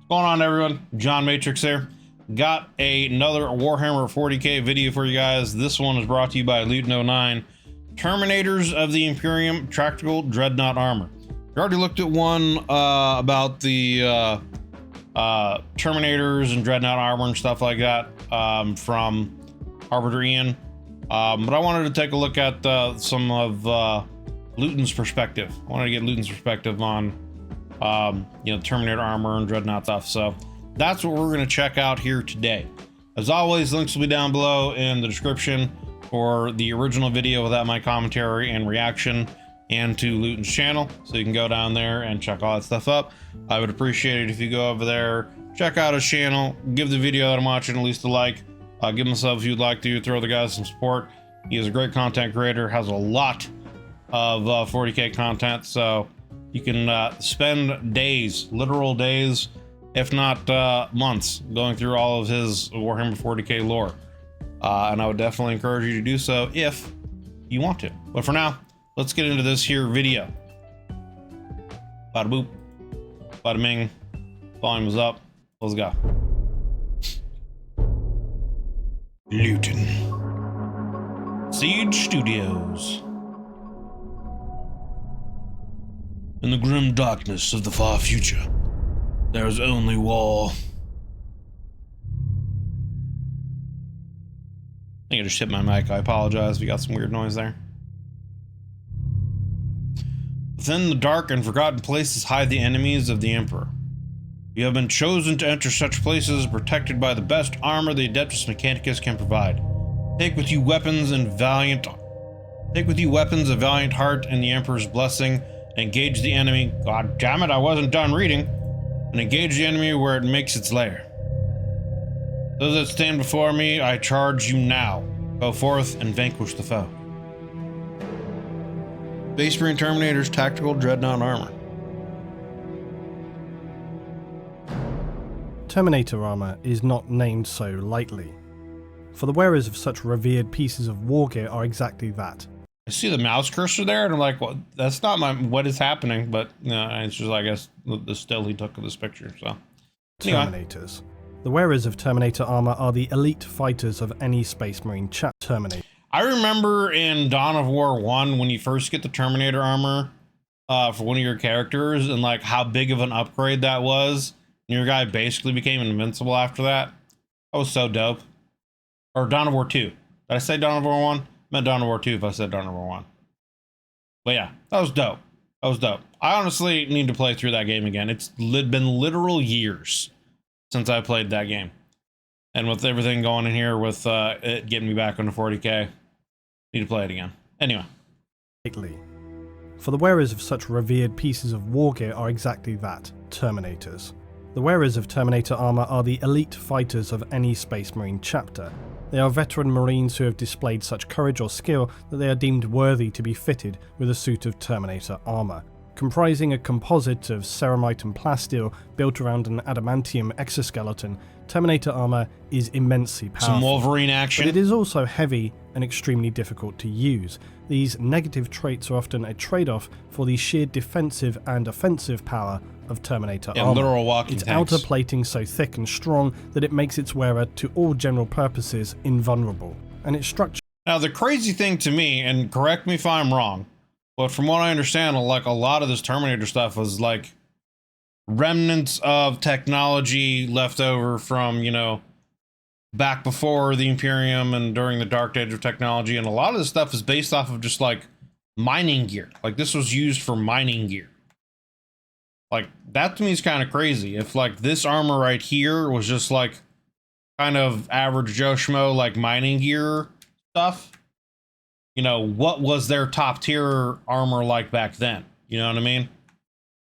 What's going on, everyone? John Matrix here. Got another Warhammer 40k video for you guys. This one is brought to you by Loot09. Terminators of the Imperium Tactical Dreadnought Armor. We already looked at one about the Terminators and Dreadnought Armor and stuff like that from Arbiter Ian. But I wanted to take a look at some of Luton's perspective. I wanted to get Luton's perspective on Terminator armor and Dreadnought stuff. So that's what we're going to check out here today. As always, links will be down below in the description for the original video without my commentary and reaction, and to Luton's channel, so you can go down there and check all that stuff up. I would appreciate it if you go over there, check out his channel, give the video that I'm watching at least a like, give him a sub if you'd like to, throw the guy some support. He is a great content creator, has a lot of 40k content, so you can spend days, literal days, if not months, going through all of his Warhammer 40k lore. And I would definitely encourage you to do so if you want to. But for now, let's get into this here video. Bada boop, bada bing, volume is up, let's go. Luton. Siege Studios. In the grim darkness of the far future, there is only war. I think I just hit my mic. I apologize if you got some weird noise there. Within the dark and forgotten places hide the enemies of the Emperor. You have been chosen to enter such places, protected by the best armor the Adeptus Mechanicus can provide. Take with you weapons of valiant heart and the Emperor's blessing. Engage the enemy. God damn it, I wasn't done reading. And engage the enemy where it makes its lair. Those that stand before me, I charge you now. Go forth and vanquish the foe. Space Marine Terminator's Tactical Dreadnought Armor. Terminator armor is not named so lightly, for the wearers of such revered pieces of war gear are exactly that. I see the mouse cursor there, and I'm like, well, that's not what is happening, but it's just, I guess, the still he took of this picture, so. Anyway. Terminators. The wearers of Terminator armor are the elite fighters of any Space Marine Terminator. I remember in Dawn of War 1, when you first get the Terminator armor for one of your characters, and like how big of an upgrade that was, and your guy basically became invincible after that. That was so dope. Or Dawn of War 2. Did I say Dawn of War 1? I meant Dawn of War 2 if I said Dawn of War 1. But yeah, that was dope. That was dope. I honestly need to play through that game again. It's been literal years since I played that game. And with everything going in here with it getting me back into 40k, need to play it again. Anyway. For the wearers of such revered pieces of war gear are exactly that, Terminators. The wearers of Terminator armor are the elite fighters of any Space Marine chapter. They are veteran Marines who have displayed such courage or skill that they are deemed worthy to be fitted with a suit of Terminator armor. Comprising a composite of ceramite and plasteel built around an adamantium exoskeleton, Terminator armor is immensely powerful. Some Wolverine action. But it is also heavy and extremely difficult to use. These negative traits are often a trade-off for the sheer defensive and offensive power of Terminator armor. Literal walking its tanks. outer plating so thick and strong that it makes its wearer to all general purposes invulnerable, and its structure. Now the crazy thing to me, and correct me if I'm wrong, but from what I understand, like a lot of this Terminator stuff was like remnants of technology left over from, back before the Imperium and during the Dark Age of technology, and a lot of this stuff is based off of just like mining gear. Like this was used for mining gear. Like that to me is kind of crazy. If like this armor right here was just like kind of average Joe Schmo like mining gear stuff, what was their top tier armor like back then? You know what I mean?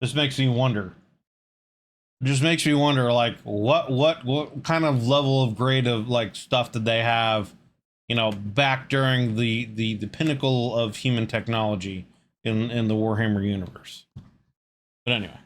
This makes me wonder. It just makes me wonder, like, what kind of level of grade of like stuff did they have, back during the pinnacle of human technology in the Warhammer universe. But anyway.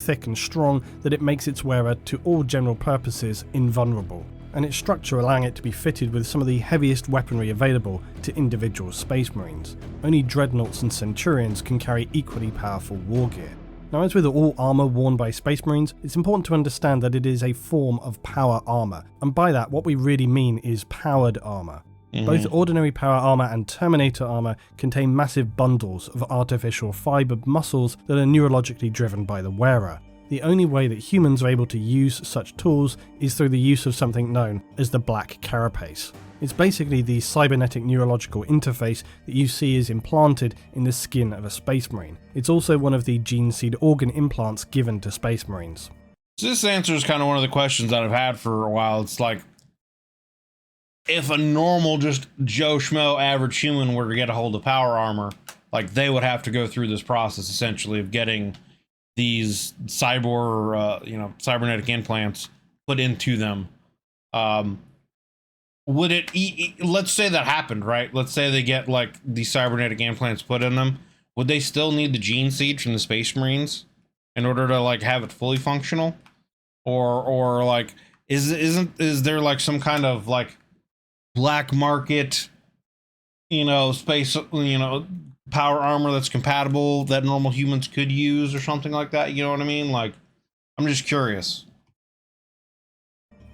Thick and strong that it makes its wearer to all general purposes invulnerable, and its structure allowing it to be fitted with some of the heaviest weaponry available to individual Space Marines. Only Dreadnoughts and Centurions can carry equally powerful war gear. Now, as with all armour worn by Space Marines, it's important to understand that it is a form of power armour, and by that what we really mean is powered armour. Both ordinary power armour and Terminator armour contain massive bundles of artificial fibred muscles that are neurologically driven by the wearer. The only way that humans are able to use such tools is through the use of something known as the black carapace. It's basically the cybernetic neurological interface that you see is implanted in the skin of a Space Marine. It's also one of the gene seed organ implants given to Space Marines. So this answers kind of one of the questions that I've had for a while. It's like, if a normal, just Joe Schmo average human were to get a hold of power armor, like they would have to go through this process essentially of getting these cybernetic implants put into them. Would it, let's say that happened, right? Let's say they get like these cybernetic implants put in them. Would they still need the gene seed from the Space Marines in order to like have it fully functional? Or like, is there like some kind of like black market, space, power armor that's compatible that normal humans could use or something like that? You know what I mean? Like, I'm just curious.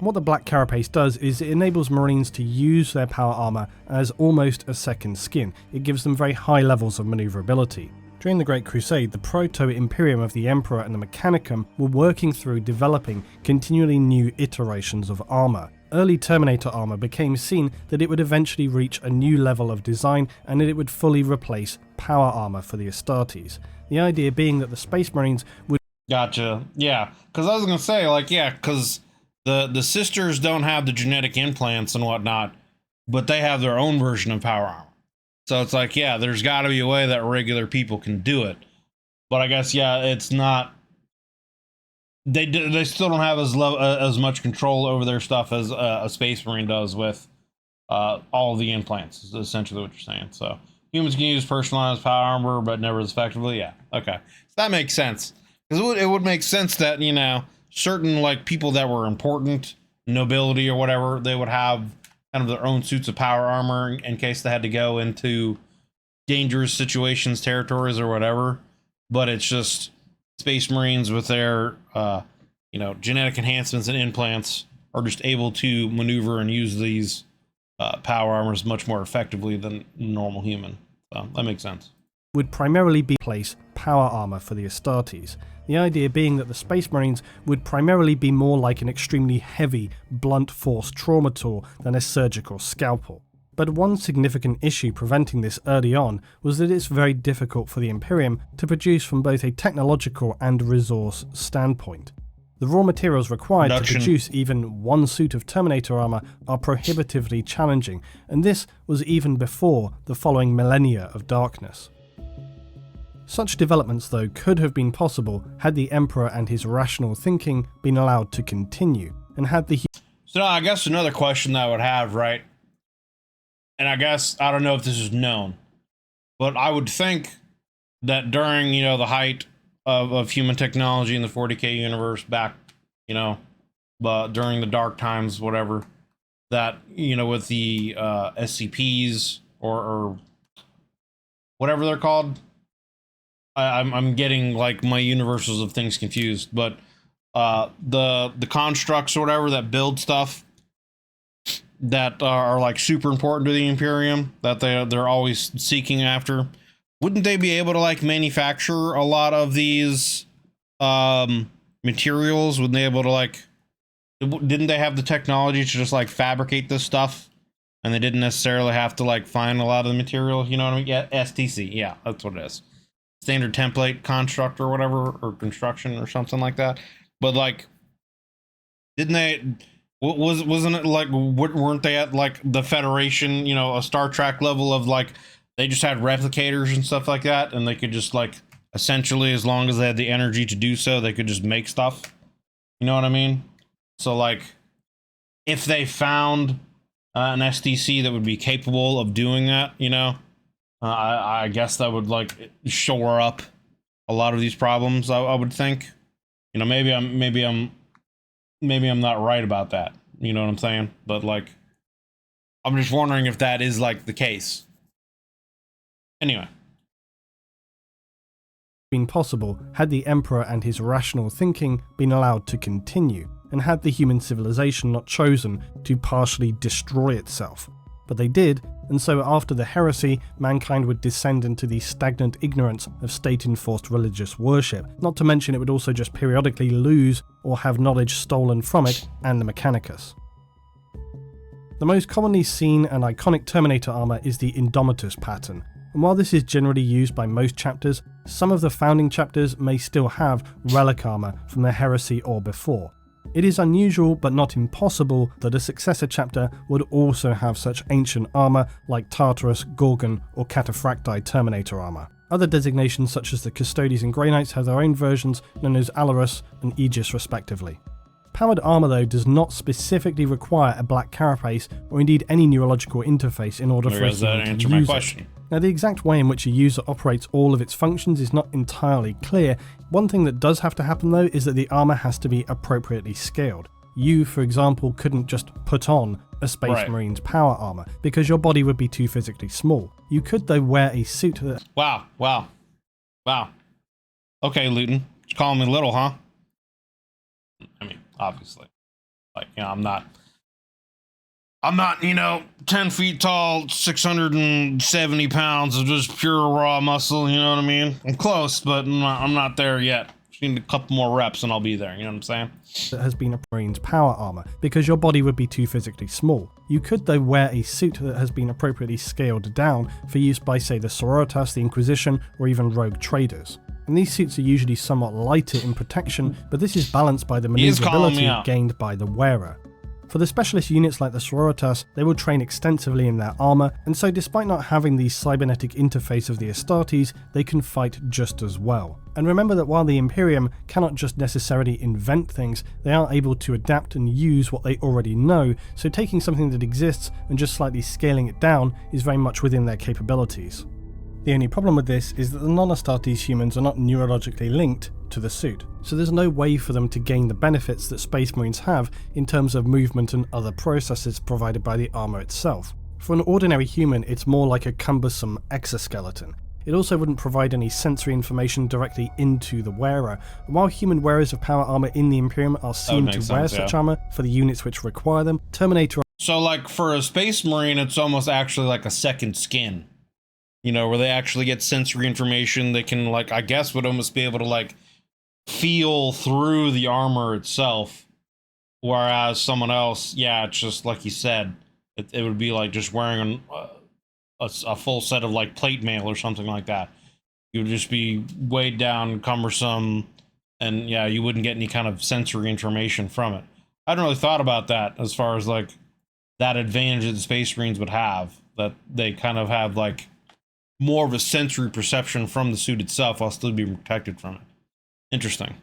What the black carapace does is it enables Marines to use their power armour as almost a second skin. It gives them very high levels of manoeuvrability. During the Great Crusade, the Proto-Imperium of the Emperor and the Mechanicum were working through developing continually new iterations of armour. Early Terminator armour became seen that it would eventually reach a new level of design and that it would fully replace power armour for the Astartes. The idea being that the Space Marines would... Gotcha. Yeah, because I was going to say, like, yeah, because the sisters don't have the genetic implants and whatnot, but they have their own version of power armor. So it's like, yeah, there's got to be a way that regular people can do it. But I guess, yeah, it's not... They still don't have as much control over their stuff as a Space Marine does with all the implants, is essentially what you're saying. So humans can use personalized power armor, but never as effectively. Yeah, okay. So that makes sense. Because it would make sense that, certain like people that were important, nobility or whatever, they would have kind of their own suits of power armor in case they had to go into dangerous situations, territories, or whatever. But it's just Space Marines with their genetic enhancements and implants are just able to maneuver and use these power armors much more effectively than normal human. So that makes sense. Would primarily be place power armor for the Astartes. The idea being that the Space Marines would primarily be more like an extremely heavy, blunt force trauma tool than a surgical scalpel. But one significant issue preventing this early on was that it's very difficult for the Imperium to produce from both a technological and resource standpoint. The raw materials required to produce even one suit of Terminator armor are prohibitively challenging, and this was even before the following millennia of darkness. Such developments, though, could have been possible had the Emperor and his rational thinking been allowed to continue, and had the... So now I guess another question that I would have, right? And I guess, I don't know if this is known, but I would think that during, the height of human technology in the 40k universe back, but during the dark times, whatever, that, with the SCPs or whatever they're called, I'm getting like my universes of things confused, but the constructs or whatever that build stuff that are like super important to the Imperium that they're always seeking after, wouldn't they be able to like manufacture a lot of these materials? Wouldn't they able to like, didn't they have the technology to just like fabricate this stuff, and they didn't necessarily have to like find a lot of the materials? You know what I mean? Yeah, STC. Yeah, that's what it is. Standard template construct or whatever, or construction or something like that. But like, didn't they, wasn't it like, weren't they at like the Federation, a Star Trek level of like, they just had replicators and stuff like that, and they could just like, essentially, as long as they had the energy to do so, they could just make stuff. You know what I mean? So like, if they found an STC that would be capable of doing that, I guess that would like shore up a lot of these problems. I would think, maybe I'm not right about that. You know what I'm saying? But like, I'm just wondering if that is like the case. Anyway. been possible had the Emperor and his rational thinking been allowed to continue, and had the human civilization not chosen to partially destroy itself. But they did, and so after the heresy, mankind would descend into the stagnant ignorance of state-enforced religious worship, not to mention it would also just periodically lose or have knowledge stolen from it and the Mechanicus. The most commonly seen and iconic Terminator armor is the Indomitus pattern, and while this is generally used by most chapters, some of the founding chapters may still have relic armor from the heresy or before. It is unusual but not impossible that a successor chapter would also have such ancient armor like Tartarus, Gorgon, or Cataphracti Terminator armor. Other designations such as the Custodes and Grey Knights have their own versions known as Alarus and Aegis respectively. Powered armor though does not specifically require a black carapace or indeed any neurological interface in order for us to answer my question. it. Now the exact way in which a user operates all of its functions is not entirely clear. One thing that does have to happen though is that the armor has to be appropriately scaled. You, for example, couldn't just put on a Space Marine's power armor because your body would be too physically small. You could though wear a suit that... Wow. Okay, Luton. You're calling me little, huh? I mean, obviously. Like, you know, I'm not, 10 feet tall, 670 pounds of just pure raw muscle, you know what I mean? I'm close, but I'm not there yet. Just need a couple more reps and I'll be there, you know what I'm saying? That has been a Marine's power armor, because your body would be too physically small. You could though wear a suit that has been appropriately scaled down for use by say the Sororitas, the Inquisition, or even rogue traders. And these suits are usually somewhat lighter in protection, but this is balanced by the maneuverability gained by the wearer. For the specialist units like the Sororitas, they will train extensively in their armor, and so despite not having the cybernetic interface of the Astartes, they can fight just as well. And remember that while the Imperium cannot just necessarily invent things, they are able to adapt and use what they already know, so taking something that exists and just slightly scaling it down is very much within their capabilities. The only problem with this is that the non-Astartes humans are not neurologically linked to the suit, so there's no way for them to gain the benefits that Space Marines have in terms of movement and other processes provided by the armor itself. For an ordinary human, it's more like a cumbersome exoskeleton. It also wouldn't provide any sensory information directly into the wearer, and while human wearers of power armor in the Imperium are seen to wear such armor for the units which require them, Terminator... So like for a Space Marine, it's almost actually like a second skin. You know, where they actually get sensory information, they can, like, I guess would almost be able to, like, feel through the armor itself. Whereas someone else, yeah, it's just, like you said, it would be like just wearing a full set of, like, plate mail or something like that. You would just be weighed down, cumbersome, and, yeah, you wouldn't get any kind of sensory information from it. I hadn't really thought about that as far as, like, that advantage that the Space Marines would have. That they kind of have, like... more of a sensory perception from the suit itself while still being protected from it. Interesting.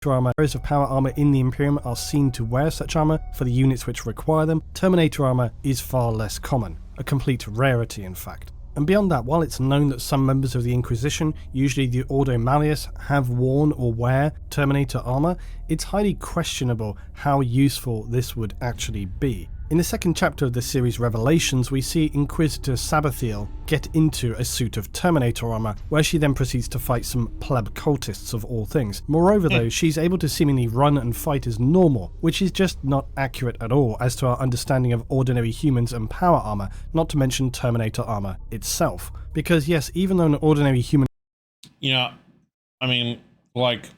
Wearers of power armor in the Imperium are seen to wear such armor for the units which require them. Terminator armor is far less common, a complete rarity in fact. And beyond that, while it's known that some members of the Inquisition, usually the Ordo Malleus, have worn or wear Terminator armor, it's highly questionable how useful this would actually be. In the second chapter of the series Revelations, we see Inquisitor Sabathiel get into a suit of Terminator armor, where she then proceeds to fight some pleb cultists of all things. Moreover though, she's able to seemingly run and fight as normal, which is just not accurate at all as to our understanding of ordinary humans and power armor, not to mention Terminator armor itself. Because yes, even though an ordinary human... Yeah, I mean, like...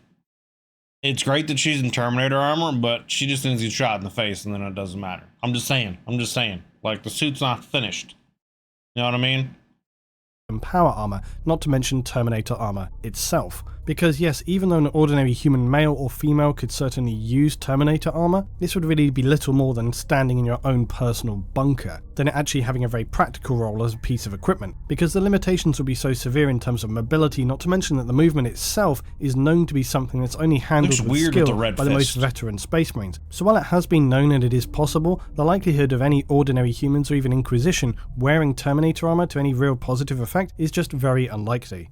It's great that she's in Terminator armor, but she just needs to get shot in the face and then it doesn't matter. I'm just saying. Like, the suit's not finished. You know what I mean? And power armor, not to mention Terminator armor itself. Because yes, even though an ordinary human male or female could certainly use Terminator armor, this would really be little more than standing in your own personal bunker, than it actually having a very practical role as a piece of equipment, because the limitations would be so severe in terms of mobility, not to mention that the movement itself is known to be something that's only handled with skill by the most veteran Space Marines. So while it has been known and it is possible, the likelihood of any ordinary humans or even Inquisition wearing Terminator armor to any real positive effect is just very unlikely.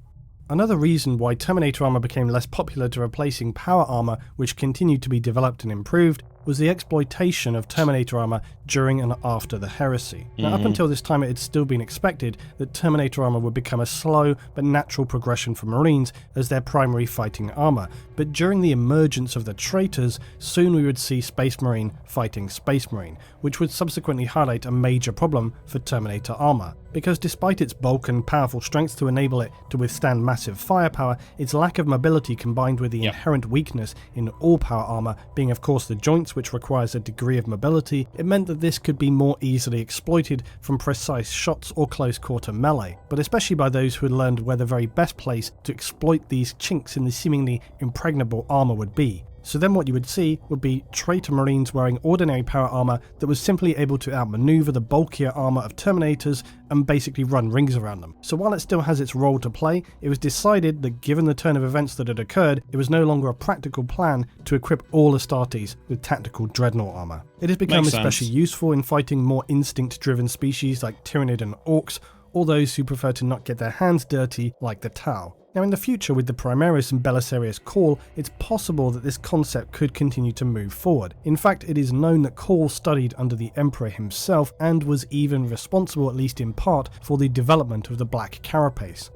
Another reason why Terminator armor became less popular to replacing power armor, which continued to be developed and improved, was the exploitation of Terminator armor during and after the Heresy. Now, up until this time, it had still been expected that Terminator armor would become a slow but natural progression for Marines as their primary fighting armor, but during the emergence of the traitors, soon we would see Space Marine fighting Space Marine, which would subsequently highlight a major problem for Terminator armor. Because despite its bulk and powerful strength to enable it to withstand massive firepower, its lack of mobility combined with the inherent weakness in all power armor, being of course the joints, which requires a degree of mobility, it meant that this could be more easily exploited from precise shots or close quarter melee, but especially by those who had learned where the very best place to exploit these chinks in the seemingly impregnable armor would be. So then what you would see would be traitor Marines wearing ordinary power armor that was simply able to outmaneuver the bulkier armor of Terminators and basically run rings around them. So while it still has its role to play, it was decided that given the turn of events that had occurred, it was no longer a practical plan to equip all Astartes with tactical dreadnought armor. It has become especially useful in fighting more instinct-driven species like Tyrannid and Orcs, or those who prefer to not get their hands dirty like the Tau. Now in the future, with the Primaris and Belisarius Call, it's possible that this concept could continue to move forward. In fact, it is known that Call studied under the Emperor himself and was even responsible, at least in part, for the development of the Black Carapace.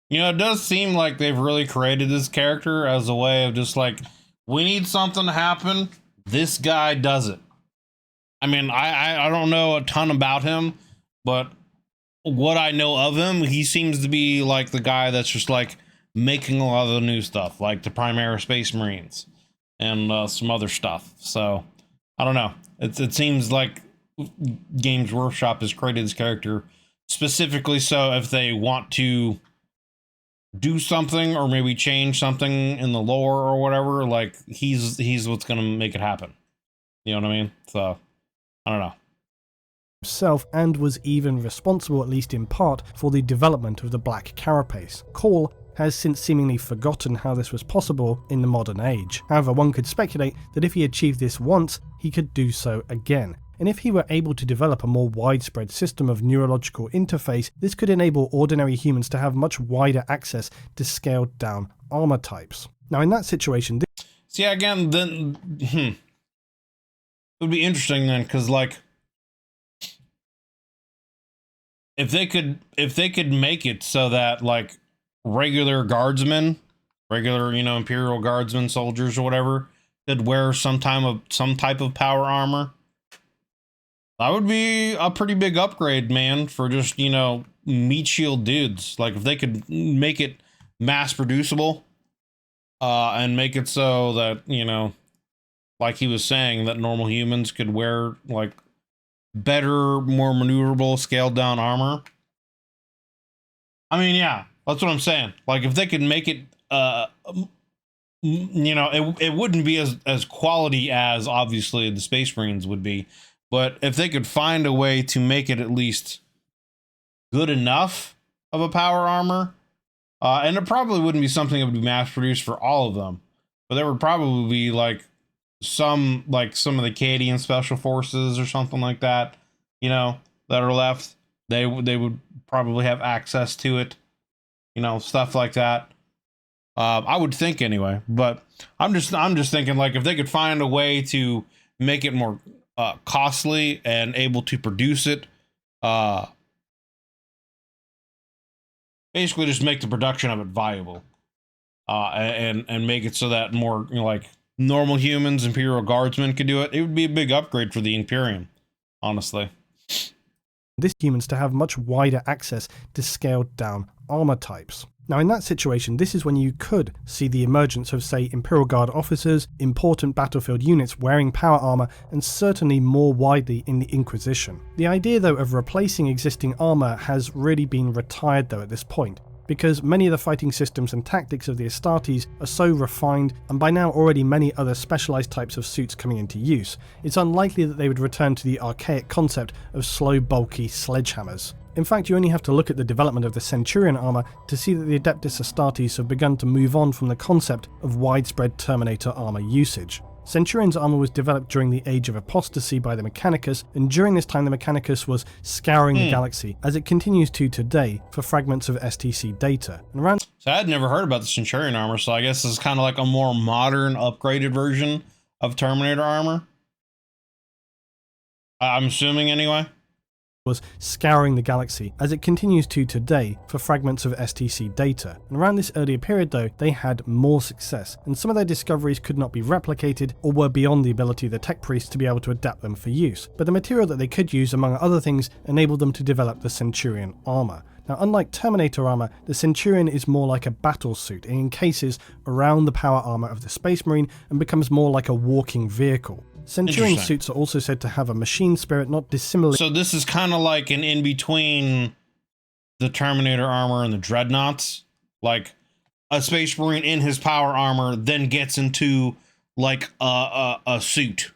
You know, it does seem like they've really created this character as a way of just like, we need something to happen, this guy does it. I mean, I don't know a ton about him, but what I know of him, he seems to be like the guy that's just like making a lot of the new stuff, like the Primaris Space Marines and some other stuff. So I don't know. It seems like Games Workshop has created this character specifically so if they want to do something or maybe change something in the lore or whatever, like he's what's gonna make it happen. You know what I mean? So I don't know. Himself and was even responsible, at least in part, for the development of the Black Carapace. Call has since seemingly forgotten how this was possible in the modern age. However, one could speculate that if he achieved this once, he could do so again. And if he were able to develop a more widespread system of neurological interface, this could enable ordinary humans to have much wider access to scaled down armor types. Now in that situation, see again, then it would be interesting then, because like if they could make it so that like regular guardsmen, you know, Imperial guardsmen, soldiers or whatever, could wear some type of power armor, that would be a pretty big upgrade, man, for just, you know, meat shield dudes. Like if they could make it mass producible and make it so that, you know, like he was saying, that normal humans could wear like better, more maneuverable, scaled down armor. I mean, yeah, that's what I'm saying. Like if they could make it, you know, it wouldn't be as quality as obviously the Space Marines would be, but if they could find a way to make it at least good enough of a power armor, and it probably wouldn't be something that would be mass produced for all of them, but there would probably be like some of the Cadian special forces or something like that, you know, that are left. They would probably have access to it, you know, stuff like that. I would think anyway, but I'm just thinking like if they could find a way to make it more costly and able to produce it, basically just make the production of it viable, and make it so that more, you know, like normal humans, Imperial guardsmen could do it. It would be a big upgrade for the Imperium, honestly. This humans to have much wider access to scaled down armor types. Now in that situation, this is when you could see the emergence of, say, Imperial Guard officers, important battlefield units wearing power armor, and certainly more widely in the Inquisition. The idea though of replacing existing armor has really been retired though at this point, because many of the fighting systems and tactics of the Astartes are so refined, and by now already many other specialized types of suits coming into use, it's unlikely that they would return to the archaic concept of slow, bulky sledgehammers. In fact, you only have to look at the development of the Centurion armor to see that the Adeptus Astartes have begun to move on from the concept of widespread Terminator armor usage. Centurion's armor was developed during the Age of Apostasy by the Mechanicus, and during this time the Mechanicus was scouring the galaxy, as it continues to today, for fragments of STC data. And around So I had never heard about the Centurion armor, so I guess it's kind of like a more modern, upgraded version of Terminator armor. I'm assuming anyway. Was scouring the galaxy, as it continues to today, for fragments of STC data. And around this earlier period though, they had more success, and some of their discoveries could not be replicated or were beyond the ability of the tech priests to be able to adapt them for use. But the material that they could use, among other things, enabled them to develop the Centurion armor. Now, unlike Terminator armor, the Centurion is more like a battle suit. It encases around the power armor of the Space Marine and becomes more like a walking vehicle. Centurion suits are also said to have a machine spirit not dissimilar. So this is kind of like an in-between the Terminator armor and the Dreadnoughts. Like a Space Marine in his power armor then gets into like a suit.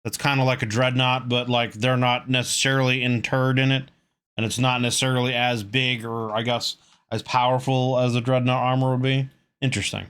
That's kind of like a Dreadnought, but like they're not necessarily interred in it. And it's not necessarily as big or I guess as powerful as a Dreadnought armor would be. Interesting.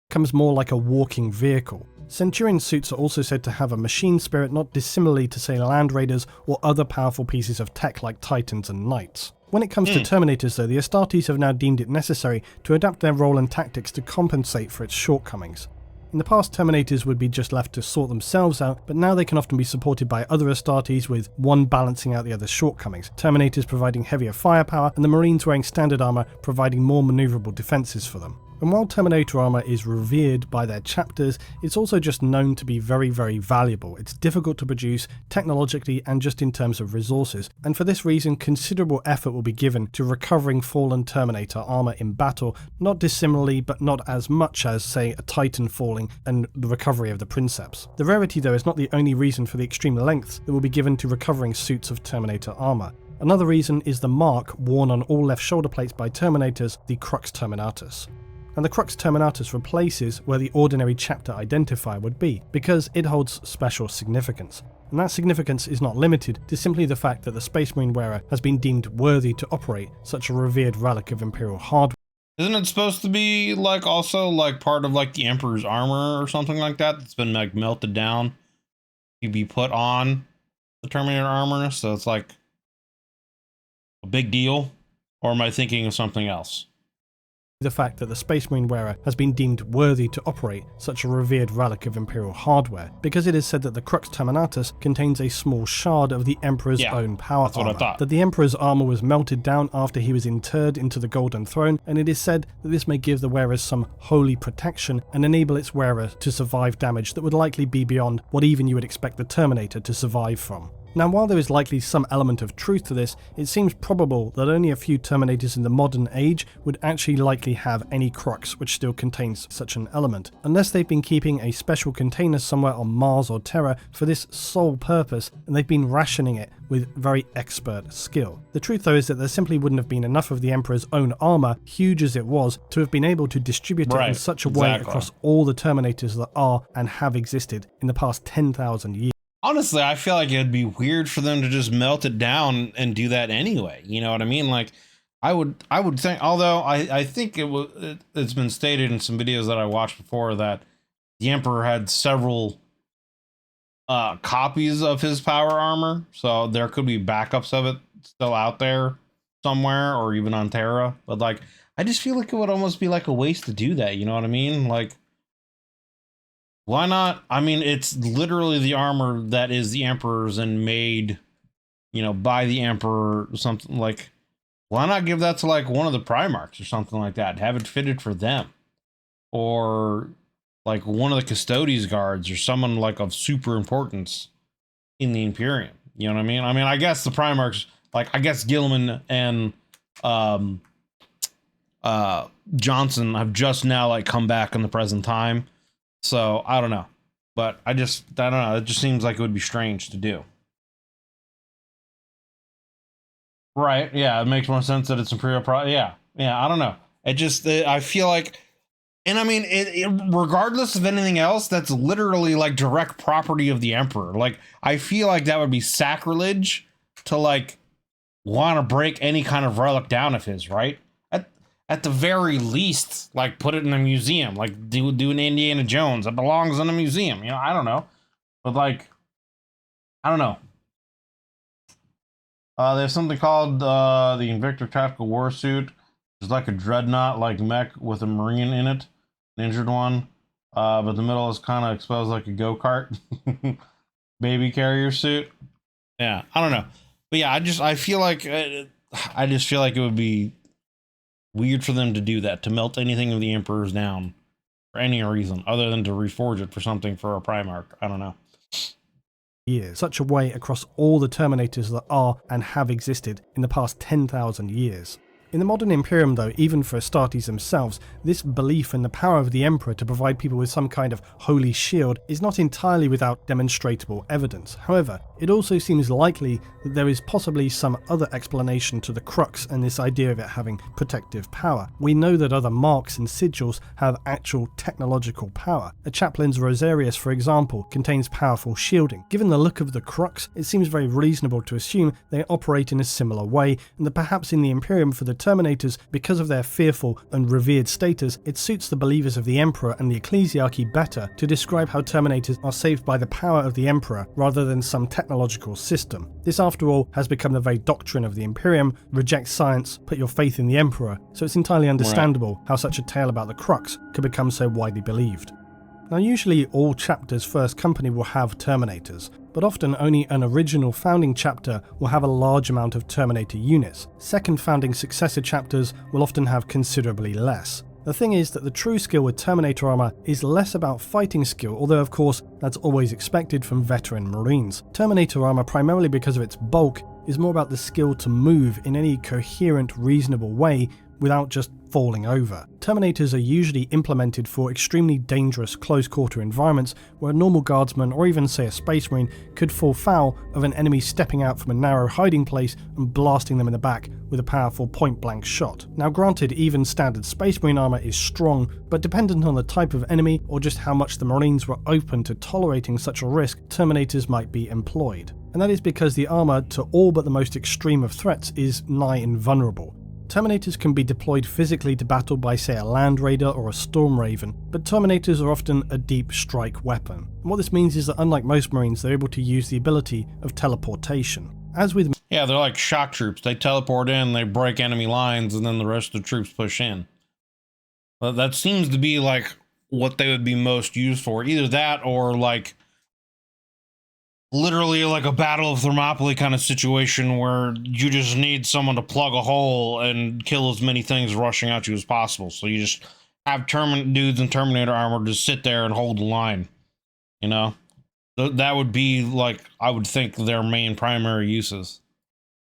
Becomes more like a walking vehicle. Centurion suits are also said to have a machine spirit not dissimilarly to, say, Land Raiders or other powerful pieces of tech like Titans and Knights. When it comes to Terminators though, the Astartes have now deemed it necessary to adapt their role and tactics to compensate for its shortcomings. In the past, Terminators would be just left to sort themselves out, but now they can often be supported by other Astartes, with one balancing out the other's shortcomings, Terminators providing heavier firepower and the Marines wearing standard armour providing more manoeuvrable defences for them. And while Terminator armor is revered by their chapters, it's also just known to be very, very valuable. It's difficult to produce technologically and just in terms of resources, and for this reason considerable effort will be given to recovering fallen Terminator armor in battle, not dissimilarly but not as much as, say, a Titan falling and the recovery of the Princeps. The rarity though is not the only reason for the extreme lengths that will be given to recovering suits of Terminator armor. Another reason is the mark worn on all left shoulder plates by Terminators, the Crux Terminatus. And the Crux Terminatus replaces where the ordinary chapter identifier would be, because it holds special significance. And that significance is not limited to simply the fact that the Space Marine wearer has been deemed worthy to operate such a revered relic of Imperial hardware. Isn't it supposed to be like also like part of like the Emperor's armor or something like that that's been like melted down to be put on the Terminator armor? So it's like a big deal, or am I thinking of something else? The fact that the Space Marine wearer has been deemed worthy to operate such a revered relic of Imperial hardware, because it is said that the Crux Terminatus contains a small shard of the Emperor's own power armor. That the Emperor's armor was melted down after he was interred into the Golden Throne, and it is said that this may give the wearers some holy protection and enable its wearer to survive damage that would likely be beyond what even you would expect the Terminator to survive from. Now, while there is likely some element of truth to this, it seems probable that only a few Terminators in the modern age would actually likely have any Crux which still contains such an element, unless they've been keeping a special container somewhere on Mars or Terra for this sole purpose, and they've been rationing it with very expert skill. The truth though is that there simply wouldn't have been enough of the Emperor's own armor, huge as it was, to have been able to distribute it in such a way across all the Terminators that are and have existed in the past 10,000 years. Honestly, I feel like it'd be weird for them to just melt it down and do that anyway. You know what I mean? Like, I would think, although I think it's been stated in some videos that I watched before that the Emperor had several copies of his power armor, so there could be backups of it still out there somewhere, or even on Terra. But like, I just feel like it would almost be like a waste to do that. You know what I mean? Like, why not? I mean, it's literally the armor that is the Emperor's and made, you know, by the Emperor, something like, why not give that to like one of the Primarchs or something like that? Have it fitted for them, or like one of the Custodes guards or someone like of super importance in the Imperium. You know what I mean? I mean, I guess the Primarchs, like, I guess Gilliman and Johnson have just now like come back in the present time. So I don't know, but I don't know. It just seems like it would be strange to do. Right. Yeah. It makes more sense that it's Imperial. Yeah. I don't know. It just, I feel like, and I mean, regardless of anything else, that's literally like direct property of the Emperor. Like, I feel like that would be sacrilege to like want to break any kind of relic down of his, right? At the very least, like, put it in a museum, like do an Indiana Jones. It belongs in a museum, you know. I don't know, but like, I don't know. There's something called the Invictor Tactical Warsuit. It's like a dreadnought, like mech with a Marine in it, an injured one. But the middle is kind of exposed like a go-kart. Baby carrier suit. Yeah, I don't know. But yeah, I feel like I just feel like it would be weird for them to do that, to melt anything of the Emperor's down for any reason other than to reforge it for something for a Primarch. I don't know. Years, such a way across all the Terminators that are and have existed in the past 10,000 years. In the modern Imperium though, even for Astartes themselves, this belief in the power of the Emperor to provide people with some kind of holy shield is not entirely without demonstrable evidence. However, it also seems likely that there is possibly some other explanation to the Crux and this idea of it having protective power. We know that other marks and sigils have actual technological power. A chaplain's Rosarius, for example, contains powerful shielding. Given the look of the Crux, it seems very reasonable to assume they operate in a similar way, and that perhaps in the Imperium for the Terminators, because of their fearful and revered status, it suits the believers of the Emperor and the Ecclesiarchy better to describe how Terminators are saved by the power of the Emperor rather than some technological system. This, after all, has become the very doctrine of the Imperium: reject science, put your faith in the Emperor, so it's entirely understandable how such a tale about the Crux could become so widely believed. Now, usually all chapters' first company will have Terminators, but often only an original founding chapter will have a large amount of Terminator units. Second founding successor chapters will often have considerably less. The thing is that the true skill with Terminator armor is less about fighting skill, although of course that's always expected from veteran Marines. Terminator armor, primarily because of its bulk, is more about the skill to move in any coherent, reasonable way without just falling over. Terminators are usually implemented for extremely dangerous close-quarter environments where a normal guardsman or even say a space marine could fall foul of an enemy stepping out from a narrow hiding place and blasting them in the back with a powerful point-blank shot. Now granted, even standard space marine armor is strong, but dependent on the type of enemy or just how much the Marines were open to tolerating such a risk, Terminators might be employed. And that is because the armor to all but the most extreme of threats is nigh invulnerable. Terminators can be deployed physically to battle by, say, a Land Raider or a Storm Raven, but Terminators are often a deep strike weapon. And what this means is that unlike most Marines, they're able to use the ability of teleportation. As with... Yeah, they're like shock troops. They teleport in, they break enemy lines, and then the rest of the troops push in. But that seems to be like what they would be most used for. Either that or like literally like a Battle of Thermopylae kind of situation where you just need someone to plug a hole and kill as many things rushing at you as possible. So you just have dudes in Terminator armor just sit there and hold the line. You know? That would be like, I would think, their main primary uses.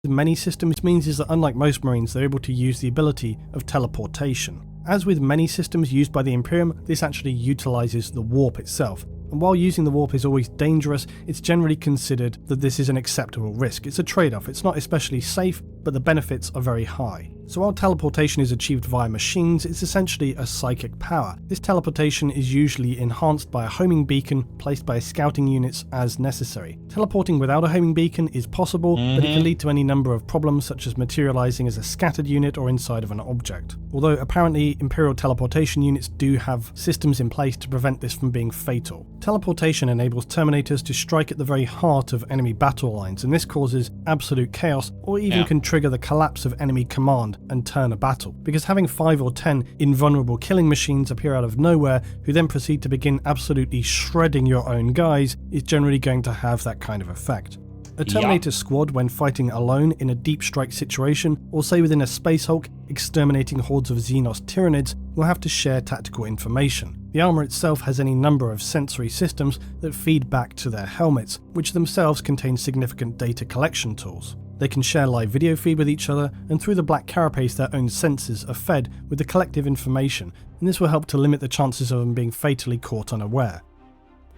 Many systems means is that unlike most Marines, they're able to use the ability of teleportation. As with many systems used by the Imperium, this actually utilizes the warp itself. And while using the warp is always dangerous, it's generally considered that this is an acceptable risk. It's a trade-off. It's not especially safe, but the benefits are very high. So while teleportation is achieved via machines, it's essentially a psychic power. This teleportation is usually enhanced by a homing beacon placed by scouting units as necessary. Teleporting without a homing beacon is possible, but it can lead to any number of problems such as materializing as a scattered unit or inside of an object. Although apparently Imperial teleportation units do have systems in place to prevent this from being fatal. Teleportation enables Terminators to strike at the very heart of enemy battle lines, and this causes absolute chaos or even can trigger the collapse of enemy command and turn a battle, because having 5 or 10 invulnerable killing machines appear out of nowhere who then proceed to begin absolutely shredding your own guys is generally going to have that kind of effect. A Terminator squad, when fighting alone in a deep strike situation, or say within a Space Hulk exterminating hordes of Xenos Tyranids, will have to share tactical information. The armor itself has any number of sensory systems that feed back to their helmets, which themselves contain significant data collection tools. They can share live video feed with each other, and through the black carapace their own sensors are fed with the collective information, and this will help to limit the chances of them being fatally caught unaware.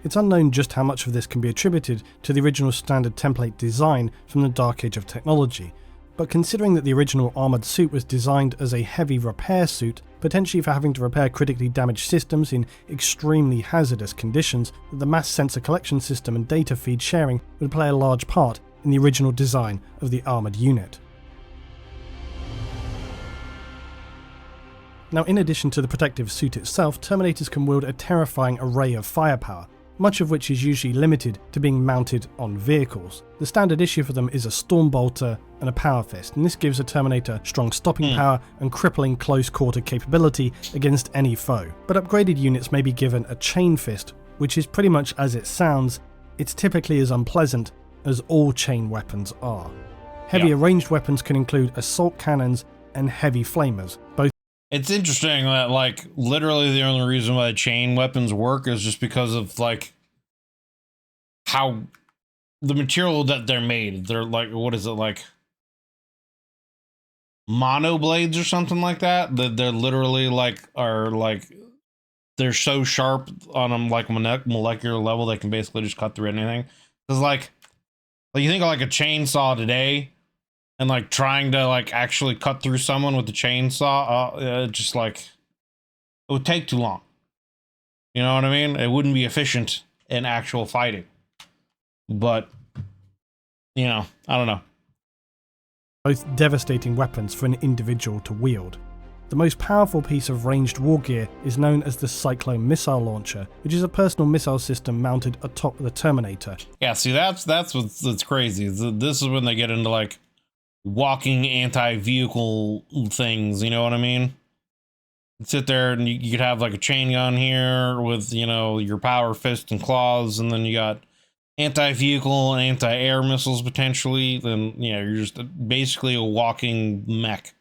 It's unknown just how much of this can be attributed to the original standard template design from the Dark Age of technology, but considering that the original armoured suit was designed as a heavy repair suit, potentially for having to repair critically damaged systems in extremely hazardous conditions, that the mass sensor collection system and data feed sharing would play a large part in the original design of the armoured unit. Now, in addition to the protective suit itself, Terminators can wield a terrifying array of firepower, much of which is usually limited to being mounted on vehicles. The standard issue for them is a Storm Bolter and a Power Fist, and this gives a Terminator strong stopping power and crippling close-quarter capability against any foe. But upgraded units may be given a Chain Fist, which is pretty much as it sounds. It's typically as unpleasant as all chain weapons are. Heavier ranged weapons can include assault cannons and heavy flamers, both. It's interesting that, like, literally the only reason why chain weapons work is just because of, like, how the material that they're made. They're like, what is it, like mono blades or something like that? That they're literally like, are like, they're so sharp on them, like molecular level, they can basically just cut through anything. Because like you think of like a chainsaw today, and like trying to like actually cut through someone with the chainsaw, just like it would take too long. You know what I mean? It wouldn't be efficient in actual fighting. But you know, I don't know. Both devastating weapons for an individual to wield. The most powerful piece of ranged war gear is known as the Cyclone Missile Launcher, which is a personal missile system mounted atop the Terminator. Yeah, see, that's what's crazy. This is when they get into like walking anti-vehicle things, you know what I mean? You'd sit there and you could have like a chain gun here with, you know, your power fist and claws, and then you got anti-vehicle and anti-air missiles potentially. Then, yeah, you're just basically a walking mech.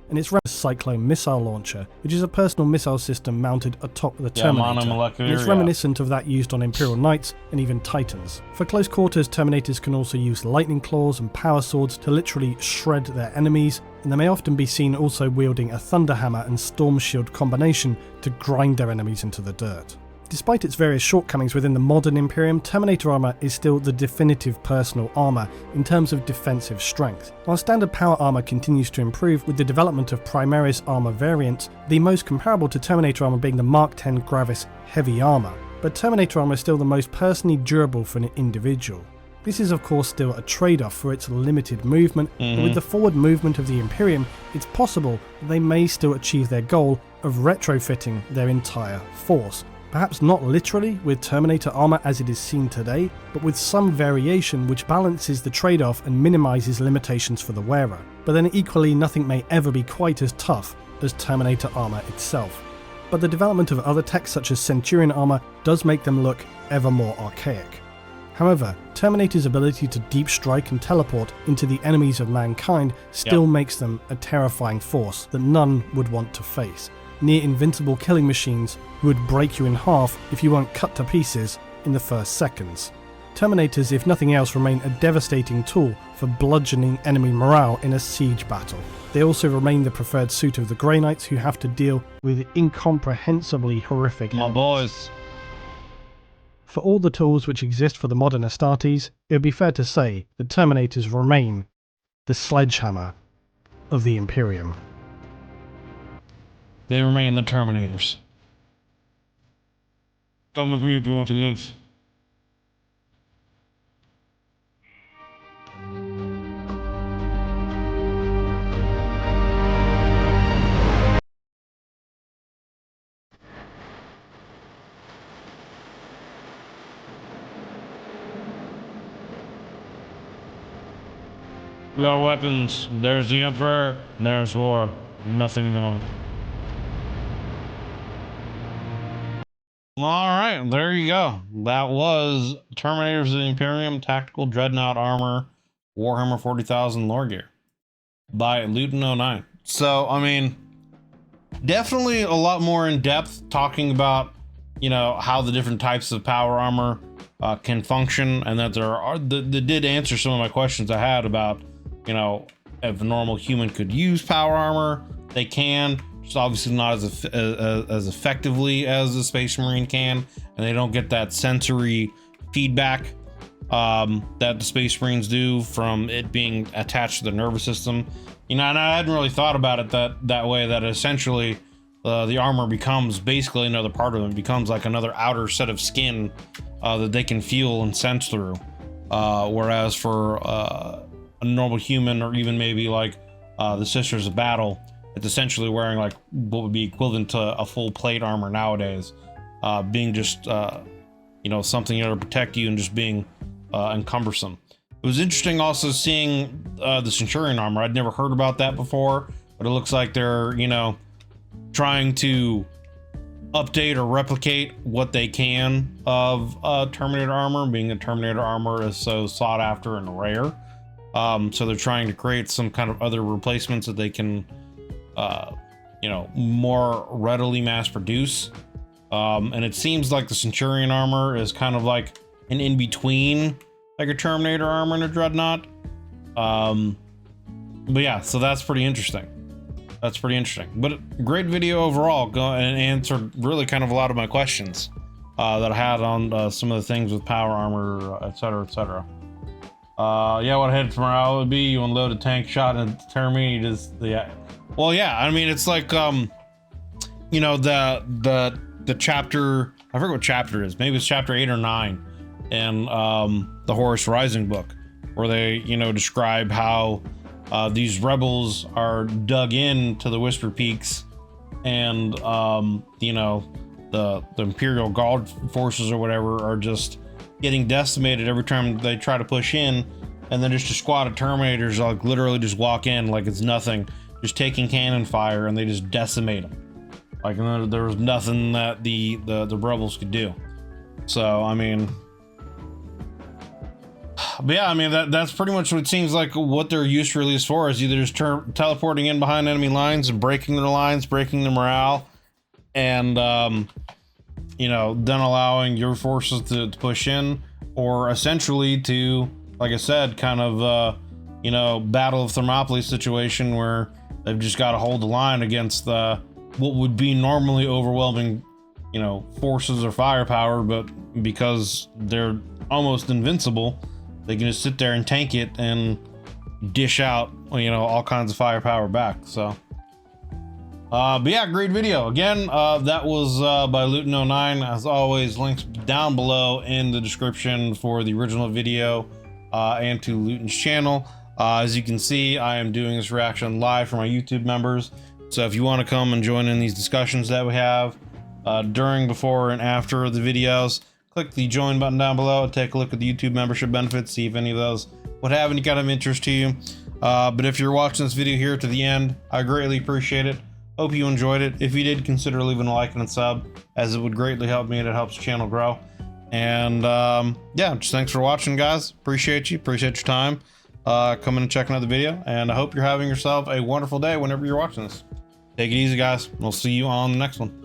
And it's Cyclone Missile Launcher, which is a personal missile system mounted atop the Terminator. And it's reminiscent of that used on Imperial Knights and even Titans. For close quarters, Terminators can also use lightning claws and power swords to literally shred their enemies, and they may often be seen also wielding a thunder hammer and storm shield combination to grind their enemies into the dirt. Despite its various shortcomings within the modern Imperium, Terminator armor is still the definitive personal armor in terms of defensive strength. While standard power armor continues to improve with the development of Primaris armor variants, the most comparable to Terminator armor being the Mark X Gravis heavy armor, but Terminator armor is still the most personally durable for an individual. This is of course still a trade-off for its limited movement, but with the forward movement of the Imperium, it's possible that they may still achieve their goal of retrofitting their entire force. Perhaps not literally with Terminator armor as it is seen today, but with some variation which balances the trade-off and minimises limitations for the wearer. But then equally, nothing may ever be quite as tough as Terminator armor itself. But the development of other tech such as Centurion armor does make them look ever more archaic. However, Terminator's ability to deep strike and teleport into the enemies of mankind still makes them a terrifying force that none would want to face. Near invincible killing machines who would break you in half if you weren't cut to pieces in the first seconds. Terminators, if nothing else, remain a devastating tool for bludgeoning enemy morale in a siege battle. They also remain the preferred suit of the Grey Knights, who have to deal with incomprehensibly horrific enemies. Boys. For all the tools which exist for the modern Astartes, it would be fair to say that Terminators remain the sledgehammer of the Imperium. They remain the Terminators. Some of you do want to live. We got weapons. There's the Emperor. There's war. Nothing more. Alright, there you go. That was Terminators of the Imperium Tactical Dreadnought Armor Warhammer 40,000 lore gear by Luton09. So, I mean, definitely a lot more in depth talking about, you know, how the different types of power armor can function, and that they did answer some of my questions I had about, you know, if a normal human could use power armor. They can. It's obviously not as effectively as the Space Marine can, and they don't get that sensory feedback that the Space Marines do from it being attached to the nervous system. You know, and I hadn't really thought about it that way, that essentially the armor becomes basically another part of them. It becomes like another outer set of skin that they can feel and sense through. Whereas for a normal human, or even maybe like the Sisters of Battle, it's essentially wearing like what would be equivalent to a full plate armor nowadays, being just you know, something to protect you and just being encumbersome. It was interesting also seeing the Centurion armor. I'd never heard about that before, but it looks like they're, you know, trying to update or replicate what they can of Terminator armor, being that Terminator armor is so sought after and rare. So they're trying to create some kind of other replacements that they can, you know, more readily mass produce. And it seems like the Centurion armor is kind of like an in-between, like a Terminator armor and a Dreadnought. But yeah, so that's pretty interesting. That's pretty interesting. But great video overall. Go and answered really kind of a lot of my questions that I had on some of the things with power armor, etc., etc. Yeah, what head for morale would be? You unload a tank shot and determine you just Well, yeah. I mean, it's like you know, the chapter. I forget what chapter it is. Maybe it's chapter 8 or 9 in the Horus Rising book, where they, you know, describe how these rebels are dug into the Whisper Peaks, and you know, the Imperial Guard forces or whatever are just getting decimated every time they try to push in, and then just a squad of Terminators like literally just walk in like it's nothing, just taking cannon fire, and they just decimate them. Like, and there was nothing that the rebels could do. So I mean, but yeah, I mean, that's pretty much what it seems like what they're used really is for, is either just teleporting in behind enemy lines and breaking their lines, breaking their morale, and you know, then allowing your forces to push in, or essentially to, like I said, kind of you know, Battle of Thermopylae situation where they've just got to hold the line against what would be normally overwhelming, you know, forces or firepower, but because they're almost invincible, they can just sit there and tank it and dish out, you know, all kinds of firepower back. So but yeah, great video again. That was by Luton09. As always, links down below in the description for the original video and to Luton's channel. As you can see, I am doing this reaction live for my YouTube members, so if you want to come and join in these discussions that we have during, before, and after the videos, click the join button down below, take a look at the YouTube membership benefits, see if any of those would have any kind of interest to you. But if you're watching this video here to the end, I greatly appreciate it. Hope you enjoyed it. If you did, consider leaving a like and a sub, as it would greatly help me and it helps the channel grow. And yeah, just thanks for watching, guys. Appreciate you. Appreciate your time coming and checking out the video. And I hope you're having yourself a wonderful day whenever you're watching this. Take it easy, guys. We'll see you on the next one.